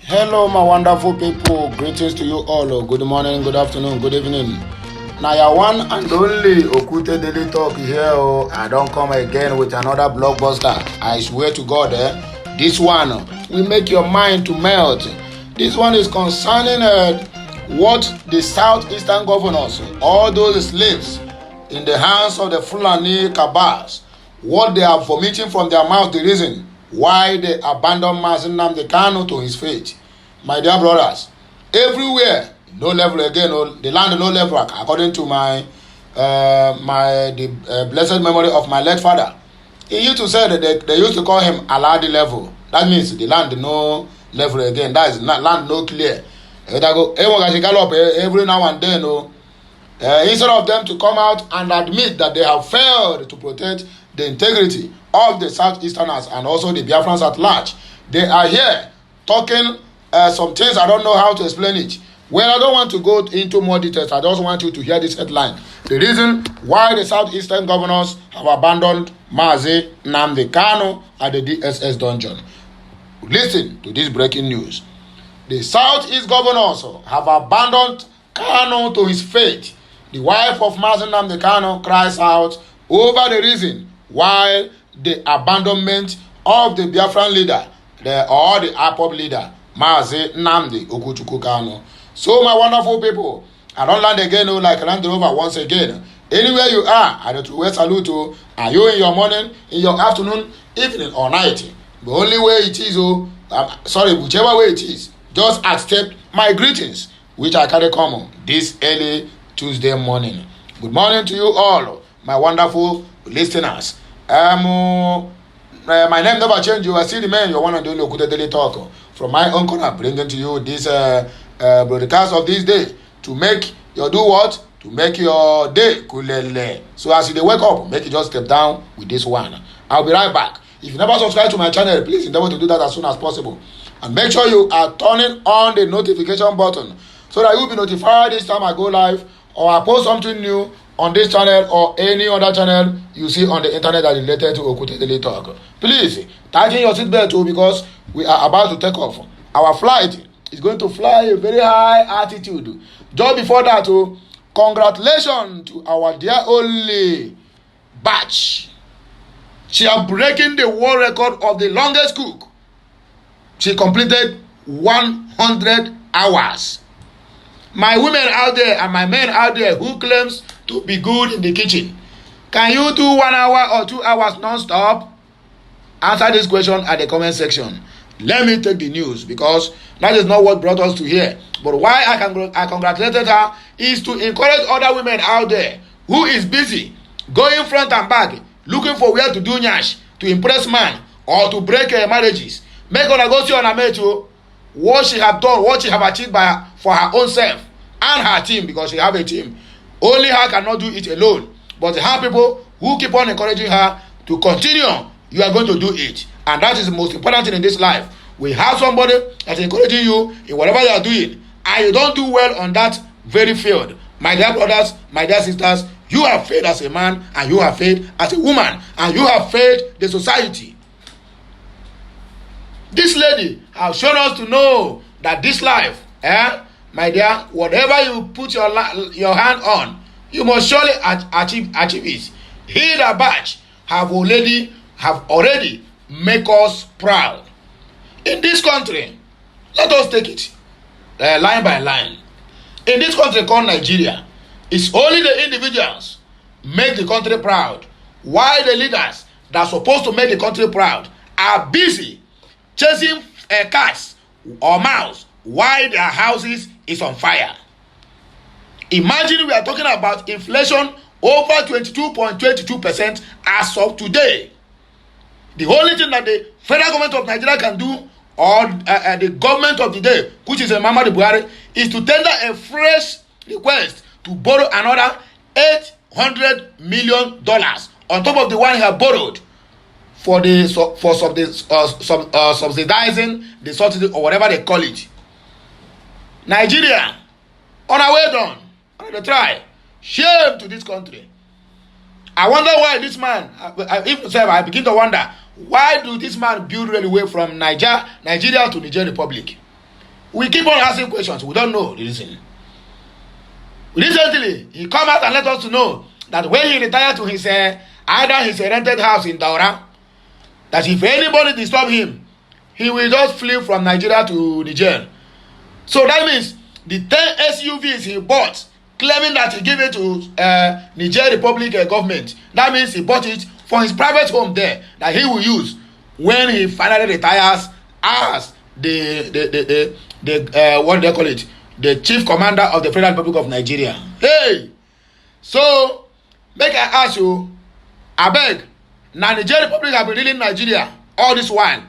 Hello, my wonderful people. Greetings to you all. Good morning, good afternoon, good evening. Now, your one and only Okute Daily Talk here. I don't come again with another blockbuster. I swear to God, this one will make your mind to melt. This one is concerning what the Southeastern governors, all those slaves in the hands of the Fulani cabals, what they are vomiting from their mouth, the reason why they abandoned Mazi Nnamdi Kanu to his fate. My dear brothers, everywhere, no level again, the land no level, according to the blessed memory of my late father. He used to say that they used to call him Aladi level. That means the land no level again. That is not land no clear. Every now and then, instead of them to come out and admit that they have failed to protect the integrity of the Southeasterners and also the Biafrans at large, they are here talking some things. I don't know how to explain it. Well, I don't want to go into more details. I just want you to hear this headline. The reason why the Southeastern governors have abandoned Mazi Nnamdi Kanu at the DSS dungeon. Listen to this breaking news. The Southeast governors have abandoned Kanu to his fate. The wife of Mazi Nnamdi Kanu cries out over the reason why the abandonment of the Biafran leader, the IPOB leader, Mazi Nnamdi Okuchukwu Kanu. So, my wonderful people, I don't land again like Land Rover once again. Anywhere you are, I do to salute you. Are you in your morning, in your afternoon, evening, or night? The only way it is, whichever way it is, just accept my greetings, which I carry common this early Tuesday morning. Good morning to you all, my wonderful listeners. My name never changed. I still remain your one and only Okute Daily Talk. From my own corner, bringing to you this broadcast of this day to make your do what? To make your day kulele. So as you wake up, make you just step down with this one. I'll be right back. If you never subscribe to my channel, please endeavor to do that as soon as possible. And make sure you are turning on the notification button so that you'll be notified each time I go live or I post something new on this channel or any other channel you see on the internet that is related to Okute Daily Talk. Please, tighten your seatbelt too because we are about to take off. Our flight is going to fly a very high altitude. Just before that, congratulations to our dear only batch. She is breaking the world record of the longest cook. She completed 100 hours. My women out there and my men out there who claims to be good in the kitchen, can you do 1 hour or 2 hours non-stop? Answer this question at the comment section. Let me take the news because that is not what brought us to here. But why I congratulated her is to encourage other women out there who is busy going front and back looking for where to do nyash to impress man or to break marriages. Make her go see on her mate what she have done, what she have achieved for her own self and her team, because she have a team. Only her cannot do it alone. But her people who keep on encouraging her to continue, you are going to do it. And that is the most important thing in this life. We have somebody that's encouraging you in whatever you are doing, and you don't do well on that very field. My dear brothers, my dear sisters, you have failed as a man, and you have failed as a woman, and you have failed the society. This lady has shown us to know that this life, my dear, whatever you put your hand on, you must surely achieve it. He the batch have already make us proud. In this country, let us take it line by line. In this country called Nigeria, it's only the individuals make the country proud, while the leaders that are supposed to make the country proud are busy chasing cats or mouse while their houses is on fire. Imagine we are talking about inflation over 22.22% as of today. The only thing that the federal government of Nigeria can do, or the government of the day, which is Muhammadu Buhari, is to tender a fresh request to borrow another $800 million on top of the one he had borrowed for subsidizing the subsidy or whatever they call it. Nigeria, on our way down, on the try. Shame to this country. I wonder why this man, I begin to wonder, why do this man build railway from Nigeria to Niger Republic? We keep on asking questions. We don't know the reason. Recently, he come out and let us to know that when he retired to his either his rented house in Daura, that if anybody disturb him, he will just flee from Nigeria to Niger. So that means the 10 SUVs he bought, claiming that he gave it to Niger Republic government, that means he bought it for his private home there that he will use when he finally retires as the what do they call it, the chief commander of the Federal Republic of Nigeria. Hey, so make I ask you, abeg, na Niger Republic have been ruling Nigeria all this while,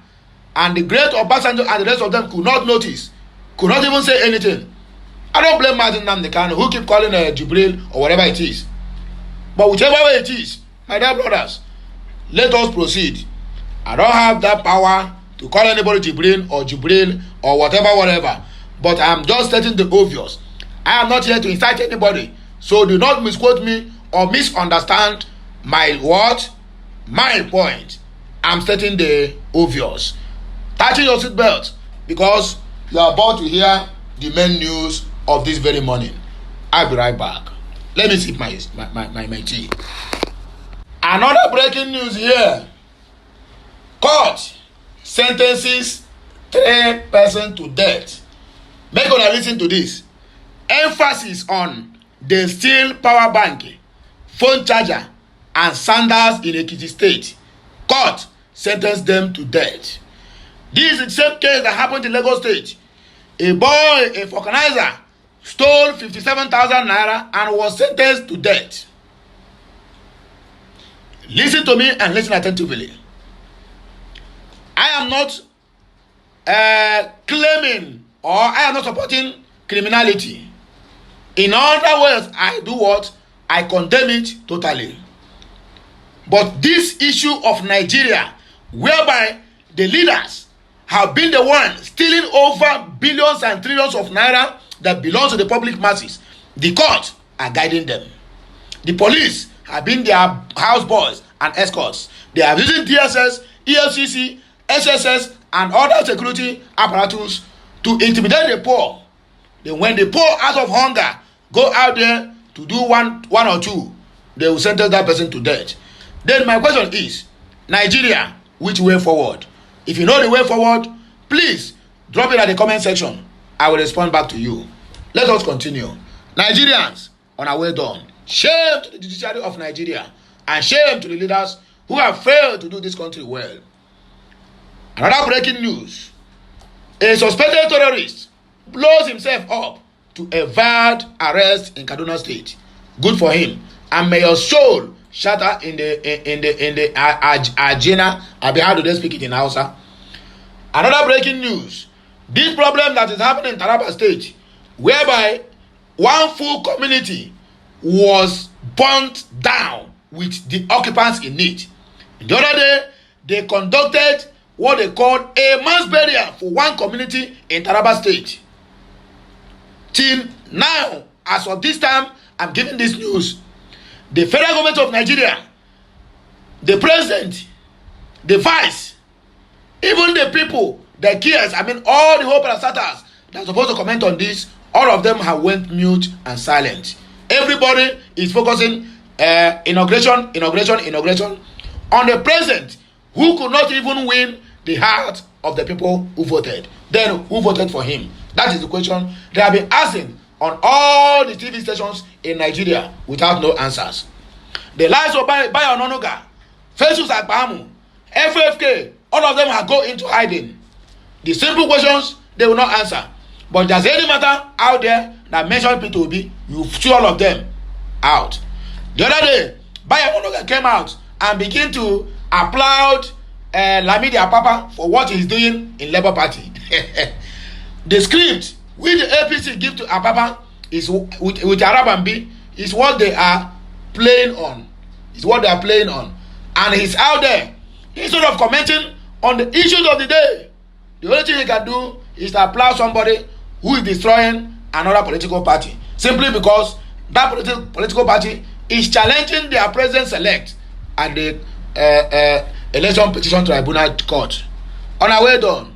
and the great Obasanjo and the rest of them could not notice, could not even say anything. I don't blame Martin Nnamdi Kanu, who keep calling Jubril or whatever it is. But whichever way it is, my dear brothers, let us proceed. I don't have that power to call anybody Jubril or whatever. But I am just stating the obvious. I am not here to incite anybody. So do not misquote me or misunderstand my what? My point. I'm stating the obvious. Tighten your seatbelt because you are about to hear the main news of this very morning. I'll be right back. Let me sip my tea. Another breaking news here. Court sentences 3 persons to death. Make una listen to this. Emphasis on the steel power bank, phone charger, and sandals in Ekiti State. Court sentenced them to death. This is the same case that happened in Lagos State. A boy, a vulcanizer, stole 57,000 naira and was sentenced to death. Listen to me and listen attentively. I am not claiming or I am not supporting criminality. In other words, I do what? I condemn it totally. But this issue of Nigeria, whereby the leaders have been the ones stealing over billions and trillions of naira that belongs to the public masses, the court are guiding them. The police have been their houseboys and escorts. They are using DSS, EFCC, SSS, and other security apparatus to intimidate the poor. Then when the poor out of hunger go out there to do one or two, they will sentence that person to death. Then my question is, Nigeria, which way forward? If you know the way forward, please drop it at the comment section. I will respond back to you. Let us continue. Nigerians, on our way done. Shame to the judiciary of Nigeria and shame to the leaders who have failed to do this country well. Another breaking news. A suspected terrorist blows himself up to evade arrest in Kaduna State. Good for him. And may your soul shatter in the Ajina. How do they speak it in Hausa? Another breaking news. This problem that is happening in Taraba State, whereby one full community was burnt down with the occupants in it. The other day, they conducted what they called a mass burial for one community in Taraba State. Till now, as of this time, I'm giving this news. The federal government of Nigeria, the president, the vice, even the people, the kids, all the whole parastatals that are supposed to comment on this, all of them have went mute and silent. Everybody is focusing inauguration on the president who could not even win the heart of the people who voted. Then who voted for him? That is the question they have been asking on all the TV stations in Nigeria without no answers. The lives of Bayo Ononuga, Festus Agbamu, FFK, all of them have gone into hiding. The simple questions they will not answer. But there's any matter out there that mentions P2B, you see all of them out. The other day, Bayo Ononuga came out and began to applaud Lamidi Apapa for what he's doing in Labour Party. The script which the APC give to Apapa is with Arabambi is what they are playing on. And he's out there. Instead of commenting on the issues of the day, the only thing he can do is to applaud somebody who is destroying another political party. Simply because that political party is challenging their president-elect at the election petition tribunal court. On our way done,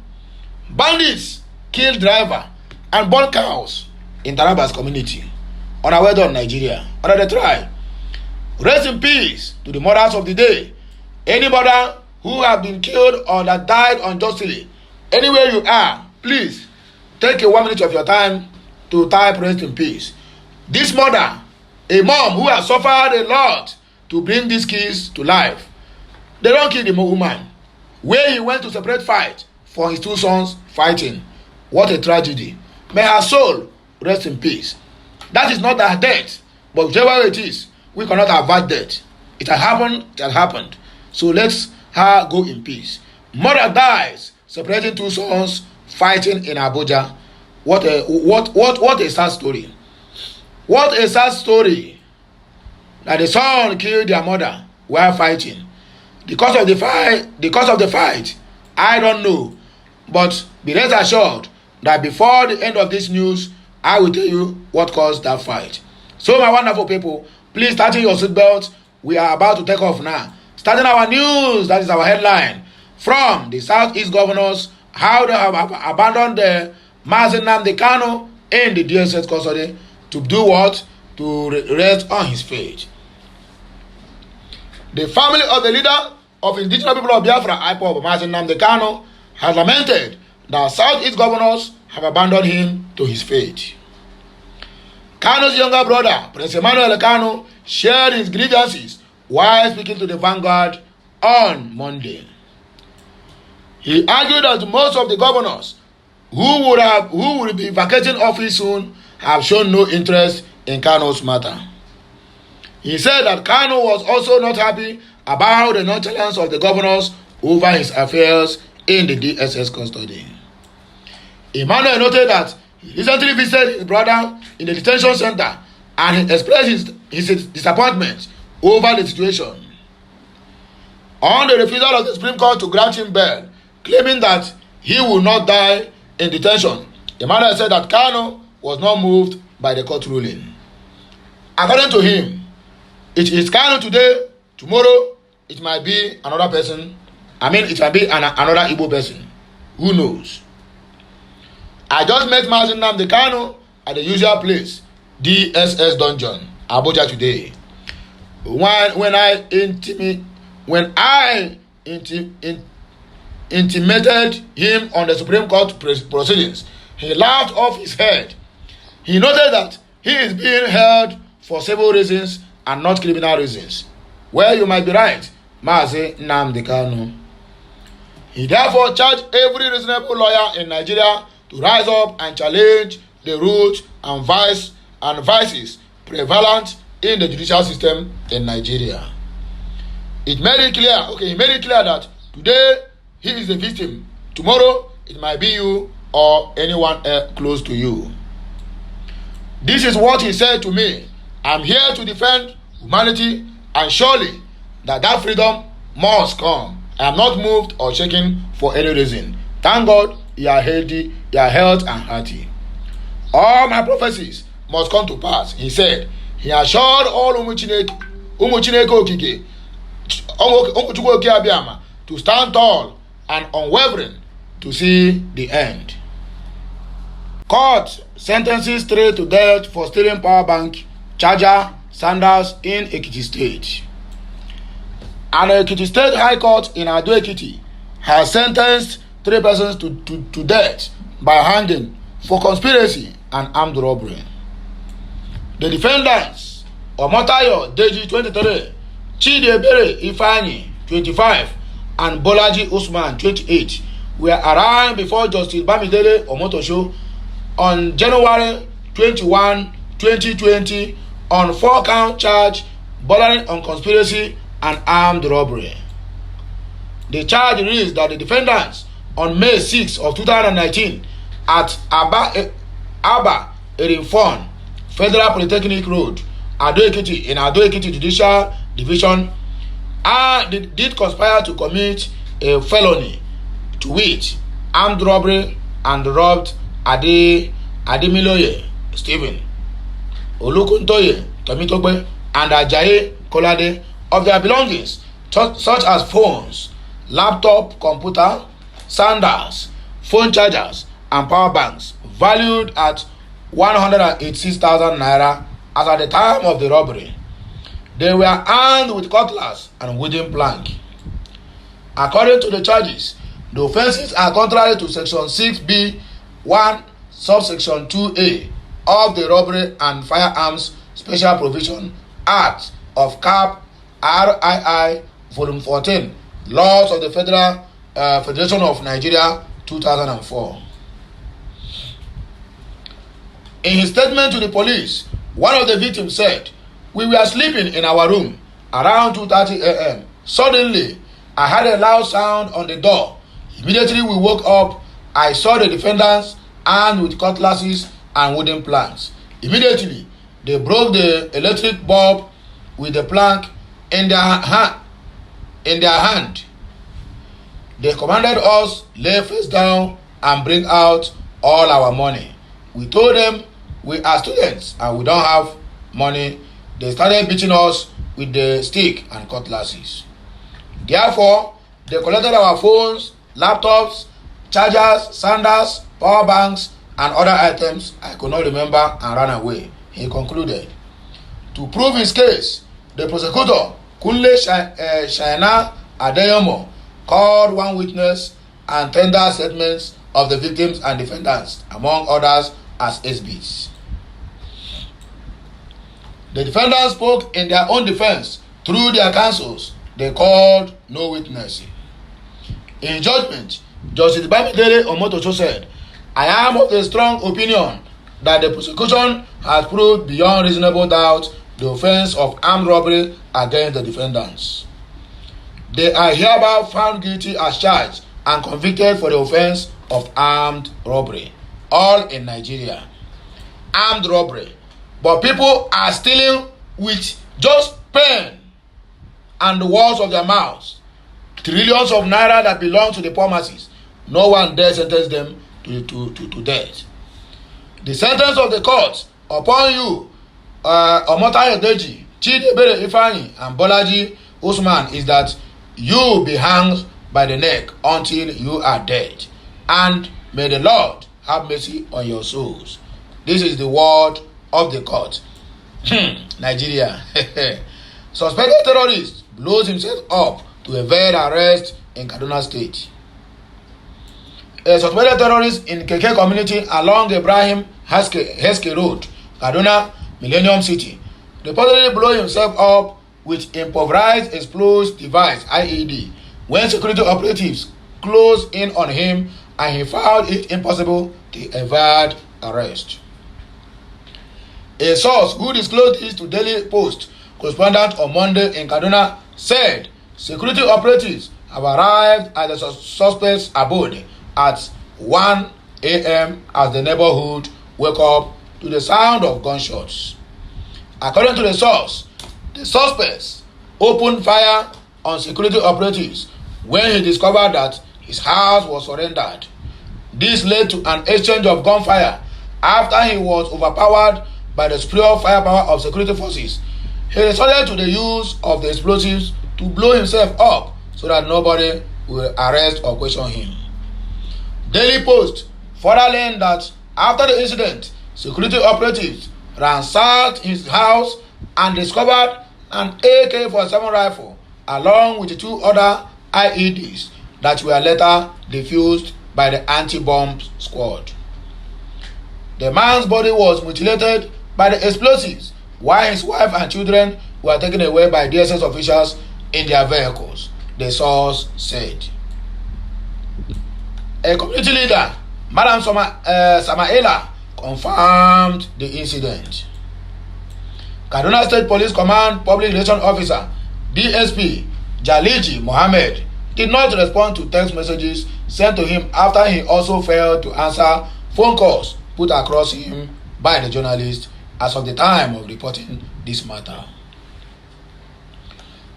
bandits kill driver, and burn cows in Tarabas community. On our way done, Nigeria. On the try. Rest in peace to the mothers of the day. Any mother who have been killed or that died unjustly, anywhere you are, please take a 1 minute of your time to type rest in peace. This mother, a mom who has suffered a lot to bring these kids to life, they don't kill the woman. Where he went to separate fight for his 2 sons fighting. What a tragedy. May her soul rest in peace. That is not her death, but whichever it is, we cannot avoid death. It has happened, it has happened. So let's her go in peace. Mother dies, separating 2 sons fighting in Abuja. What a sad story. What a sad story. That the son killed their mother while fighting. Because of the fight, I don't know. But be rest assured that before the end of this news, I will tell you what caused that fight. So my wonderful people, please tighten your seatbelts. We are about to take off now. Starting our news, that is our headline. From the Southeast governors, how they have abandoned the Mazi Nnamdi Kanu in the DSS custody to do what? To rest on his fate. The family of the leader of indigenous people of Biafra, IPOB, Mazi Nnamdi Kanu, has lamented that Southeast governors have abandoned him to his fate. Kanu's younger brother, Prince Emmanuel Kanu, shared his grievances while speaking to the Vanguard on Monday. He argued that most of the governors who would be vacating office soon have shown no interest in Kanu's matter. He said that Kanu was also not happy about the nonchalance of the governors over his affairs in the DSS custody. Emmanuel noted that he recently visited his brother in the detention center and he expressed his disappointment over the situation. On the refusal of the Supreme Court to grant him bail, claiming that he will not die in detention, Emmanuel said that Kanu was not moved by the court ruling. According to him, it is Kanu today, tomorrow it might be another person. It might be another Igbo person. Who knows? I just met Mazi Nnamdi Kanu at the usual place, DSS dungeon, Abuja today. When I intimated him on the Supreme Court proceedings, he laughed off his head. He noted that he is being held for civil reasons and not criminal reasons. Well, you might be right, Mazi Nnamdi Kanu. He therefore charged every reasonable lawyer in Nigeria to rise up and challenge the rules and vices prevalent in the judicial system in Nigeria. He made it clear that today he is the victim. Tomorrow it might be you or anyone close to you. This is what he said to me. I'm here to defend humanity, and surely that freedom must come. I am not moved or shaken for any reason. Thank God you are healthy, you are healthy and hearty. All my prophecies must come to pass, he said. He assured all Umuchineke Okike to stand tall and unwavering to see the end. Court sentences 3 to death for stealing power bank charger sandals in Ekiti State. An Ekiti State High Court in Ado Ekiti has sentenced 3 persons to death by hanging for conspiracy and armed robbery. The defendants, Omotayo Deji 23, Chidiebere Ifeanyi 25, and Bolaji Usman 28, were arraigned before Justice Bamidele Omotosho on January 21, 2020 on 4-count charge bordering on conspiracy and armed robbery. The charge reads that the defendants on May 6 of 2019 at Aba Erinfon Federal Polytechnic Road, Ado Ekiti, in Ado Ekiti Judicial Division, did conspire to commit a felony, to which armed robbery, and robbed Ademiloye Stephen, Olukuntoye Tomitogbe, and Ajayi Kolade of their belongings, such as phones, laptop, computer, sandals, phone chargers, and power banks valued at 186,000 naira as at the time of the robbery. They were armed with cutlass and wooden plank. According to the charges, the offences are contrary to Section 6B 1 subsection 2A of the Robbery and Firearms Special Provision Act of Cap. RII Volume 14, Laws of the Federal Federation of Nigeria 2004. In his statement to the police, one of the victims said, "We were sleeping in our room around 2:30 a.m. Suddenly, I heard a loud sound on the door. Immediately we woke up. I saw the defendants armed with cutlasses and wooden planks. Immediately, they broke the electric bulb with the plank in their hand. They commanded us lay face down and bring out all our money. We told them we are students and we don't have money. They started beating us with the stick and cutlasses. Therefore, they collected our phones, laptops, chargers, sandals, power banks, and other items I could not remember and ran away," he concluded. To prove his case, the prosecutor, Kunle Shaina Adeyomo, called one witness and tendered statements of the victims and defendants, among others, as exhibits. The defendants spoke in their own defense through their counsels. They called no witness. In judgment, Justice Bamidele Omotoso said, "I am of the strong opinion that the prosecution has proved beyond reasonable doubt the offense of armed robbery against the defendants. They are hereby found guilty as charged and convicted for the offense of armed robbery, all in Nigeria. Armed robbery. But people are stealing with just pen and the words of their mouths. Trillions of naira that belong to the poor masses. No one dare sentence them to death. The sentence of the court upon you, Omotayo Deji, Chidebere Ifeanyi, and Bolaji Usman, is that you be hanged by the neck until you are dead. And may the Lord have mercy on your souls." This is the word of the court. Nigeria. Suspected terrorist blows himself up to evade arrest in Kaduna State. A suspected terrorist in Keke community along Ibrahim Heske Road, Kaduna, Millennium City, reportedly blew himself up with improvised explosive device (IED) when security operatives closed in on him and he found it impossible to evade arrest. A source who disclosed this to Daily Post correspondent on Monday in Kaduna said security operatives have arrived at the suspect's abode at 1 a.m. as the neighborhood woke up to the sound of gunshots. According to the source, the suspects opened fire on security operatives when he discovered that his house was surrendered. This led to an exchange of gunfire after he was overpowered by the superior firepower of security forces. He resorted to the use of the explosives to blow himself up so that nobody will arrest or question him. Daily Post further learned that after the incident, security operatives ransacked his house and discovered an AK-47 rifle along with the two other IEDs that were later defused by the anti-bomb squad. The man's body was mutilated by the explosives while his wife and children were taken away by DSS officials in their vehicles, the source said. A community leader, Madam Samaela, confirmed the incident. Kaduna State Police Command Public Relations Officer DSP Jaliji Mohammed did not respond to text messages sent to him after he also failed to answer phone calls put across him by the journalist as of the time of reporting this matter.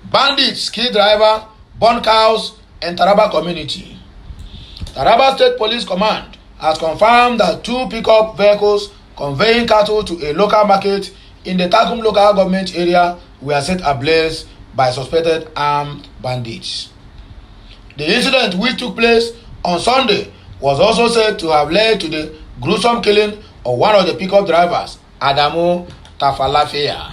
Bandits kill driver, burn cows in Taraba community. Taraba State Police Command has confirmed that two pickup vehicles conveying cattle to a local market in the Takum local government area were set ablaze by suspected armed bandits. The incident, which took place on Sunday, was also said to have led to the gruesome killing of one of the pickup drivers, Adamu Tafalafia.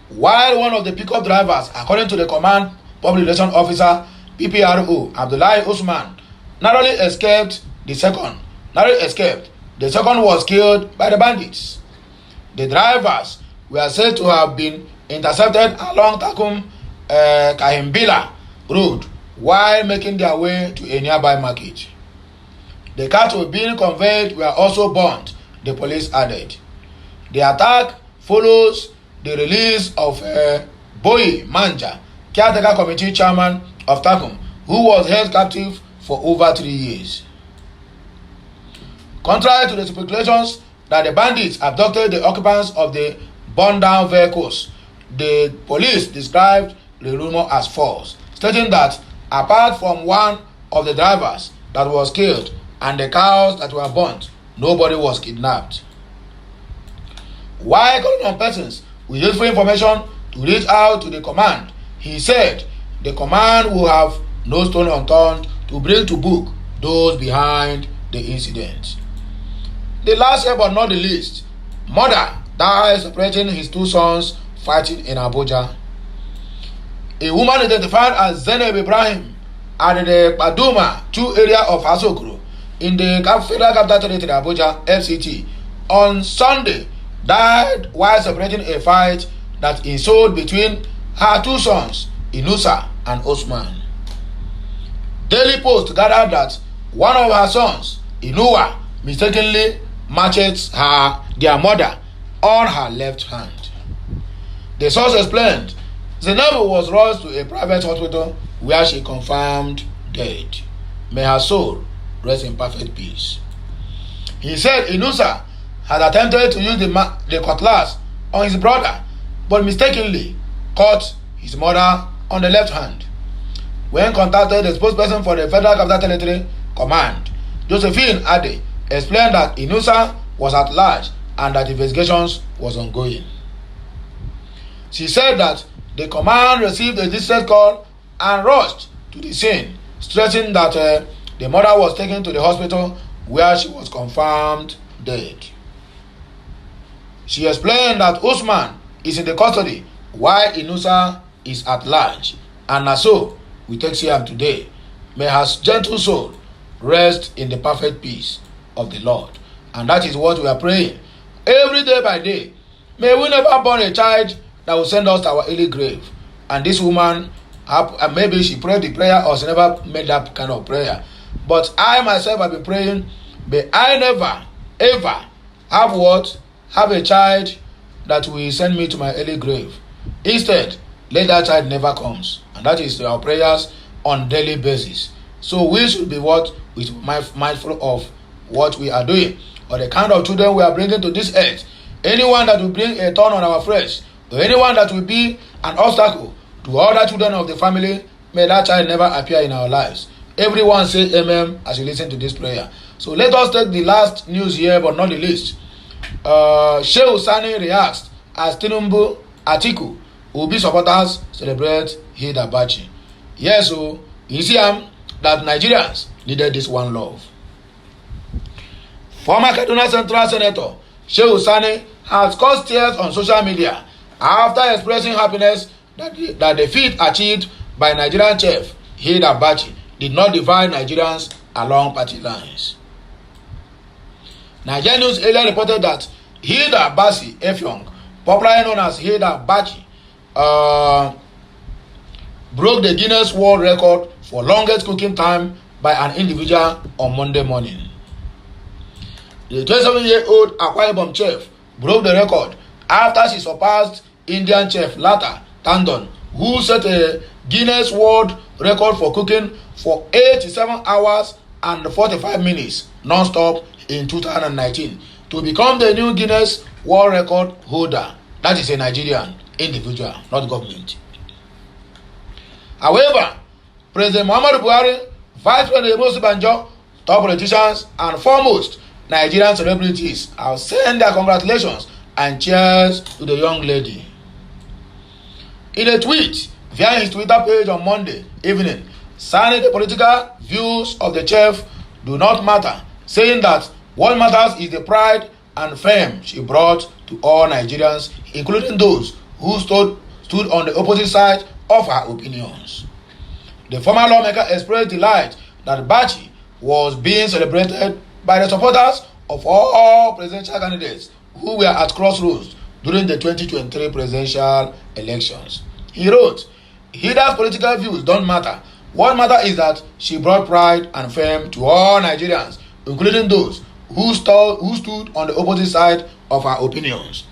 While one of the pickup drivers, according to the Command Public Relations Officer PPRO Abdullahi Usman, narrowly escaped, the second was killed by the bandits. The drivers were said to have been intercepted along Takum Kahimbila Road while making their way to a nearby market. The cattle being conveyed were also burnt, the police added. The attack follows the release of Boyi Manja, caretaker committee chairman of Takum, who was held captive for over 3 years. Contrary to the speculations that the bandits abducted the occupants of the burned down vehicles, the police described the rumor as false, stating that apart from one of the drivers that was killed and the cows that were burnt, nobody was kidnapped. While calling on persons with useful information to reach out to the command, he said the command will have no stone unturned to bring to book those behind the incident. The last year but not the least, mother died separating his two sons fighting in Abuja. A woman identified as Zainab Ibrahim at the Paduma 2 area of Asokoro in the Federal Capital Territory Abuja FCT on Sunday died while separating a fight that ensued between her two sons, Inusa and Osman. Daily Post gathered that one of her sons, Inuwa, mistakenly matched their mother on her left hand. The source explained Zainab was rushed to a private hospital where she confirmed dead. May her soul rest in perfect peace. He said Inusa had attempted to use the cutlass on his brother, but mistakenly caught his mother on the left hand. When contacted, the spokesperson for the Federal Capital Territory Command, Josephine Ade, explained that Inusa was at large and that investigations was ongoing. She said that the command received a distress call and rushed to the scene, stressing that the mother was taken to the hospital where she was confirmed dead. She explained that Usman is in the custody while Inusa is at large, and so we take Siam today. May her gentle soul rest in the perfect peace of the Lord. And that is what we are praying every day by day. May we never born a child that will send us to our early grave. And this woman, maybe she prayed the prayer or she never made that kind of prayer. But I myself have been praying, may I never, ever have a child that will send me to my early grave. Instead, let that child never comes. And that is our prayers on daily basis. So we should be mindful of what we are doing, or the kind of children we are bringing to this earth. Anyone that will bring a thorn on our flesh, or anyone that will be an obstacle to other children of the family, may that child never appear in our lives. Everyone say amen as you listen to this prayer. So let us take the last news here, but not the least. Shehu Sani reacts as Tinubu Atiku Obi supporters celebrate Eid al-Bachi. Yes, so you see that Nigerians needed this one love. Former Kaduna Central Senator Shehu Sani has caused tears on social media after expressing happiness that the feat achieved by Nigerian chef Eid al-Bachi did not divide Nigerians along party lines. Nigerian News earlier reported that Eid al-Bachi Efyong, popularly known as Eid al-Bachi, broke the Guinness World Record for longest cooking time by an individual on Monday morning. The 27-year-old Akwa Ibom chef broke the record after she surpassed Indian chef Lata Tandon, who set a Guinness World Record for cooking for 87 hours and 45 minutes non-stop in 2019 to become the new Guinness World Record holder. That is a Nigerian individual, not government. However, President Muhammadu Buhari, Vice President Emos Banjo, top politicians, and foremost Nigerian celebrities have sent their congratulations and cheers to the young lady. In a tweet via his Twitter page on Monday evening, signing the political views of the chief do not matter, saying that what matters is the pride and fame she brought to all Nigerians, including those who stood on the opposite side of her opinions. The former lawmaker expressed delight that Bachi was being celebrated by the supporters of all presidential candidates who were at crossroads during the 2023 presidential elections. He wrote, "Hida's political views don't matter. What matters is that she brought pride and fame to all Nigerians, including those who stood on the opposite side of her opinions.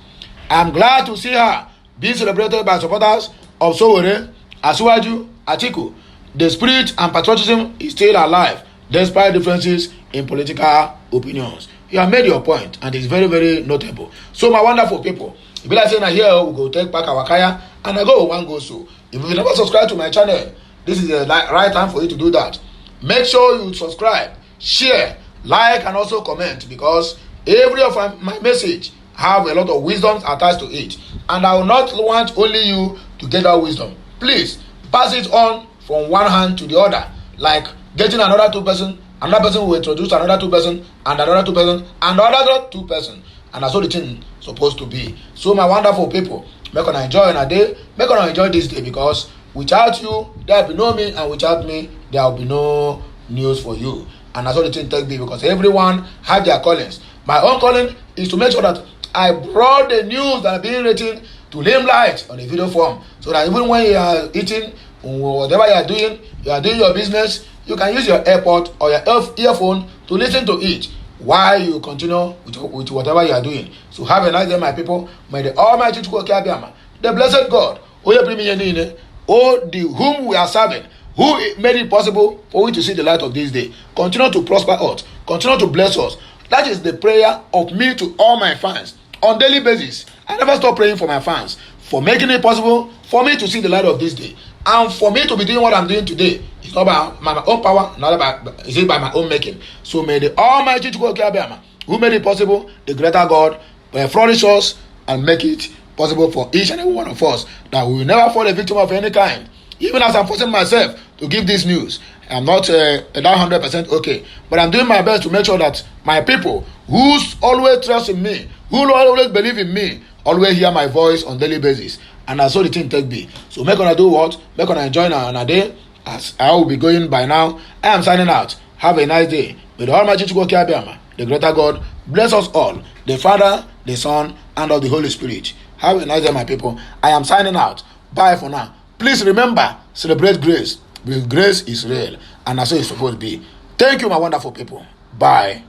I am glad to see her being celebrated by supporters of Sowore, Asiwaju, Atiku. The spirit and patriotism is still alive despite differences in political opinions." You have made your point, and it's very, very notable. So, my wonderful people, if you like saying here, we go take back our kaya, and I go one go so. If you never subscribe to my channel, this is the right time for you to do that. Make sure you subscribe, share, like, and also comment, because every of my message have a lot of wisdom attached to it, and I will not want only you to get that wisdom. Please pass it on from one hand to the other, like getting another another person will introduce another 2 person, and another 2 person, and another 2 person, and that's what the thing supposed to be. So, my wonderful people, make una enjoy a day, make una enjoy this day, because without you there will be no me, and without me there will be no news for you. And that's what the thing take be, because everyone have their callings. My own calling is to make sure that I brought the news that are being written to limelight on a video form, so that even when you are eating, whatever you are doing your business, you can use your AirPod or your earphone to listen to it while you continue with whatever you are doing. So have a nice day, my people. May the Almighty the blessed God, whom we are serving, who made it possible for we to see the light of this day, continue to prosper us, continue to bless us. That is the prayer of me to all my fans on daily basis. I never stop praying for my fans, for making it possible for me to see the light of this day, and for me to be doing what I'm doing today. It's not by my own power, is it by my own making. So may the Almighty who made it possible, the greater God, flourish us and make it possible for each and every one of us, that we will never fall a victim of any kind. Even as I'm forcing myself to give this news, I'm not 100% okay, but I'm doing my best to make sure that my people who always trust in me, who always believe in me, always hear my voice on daily basis. And that's what the thing take be. So make gonna do what? Make gonna enjoy on a day. As I will be going by now, I am signing out. Have a nice day. May the Almighty the greater God, bless us all, the Father, the Son, and of the Holy Spirit. Have a nice day, my people. I am signing out. Bye for now. Please remember, celebrate grace, because grace is real, and that's what it's supposed to be. Thank you, my wonderful people. Bye.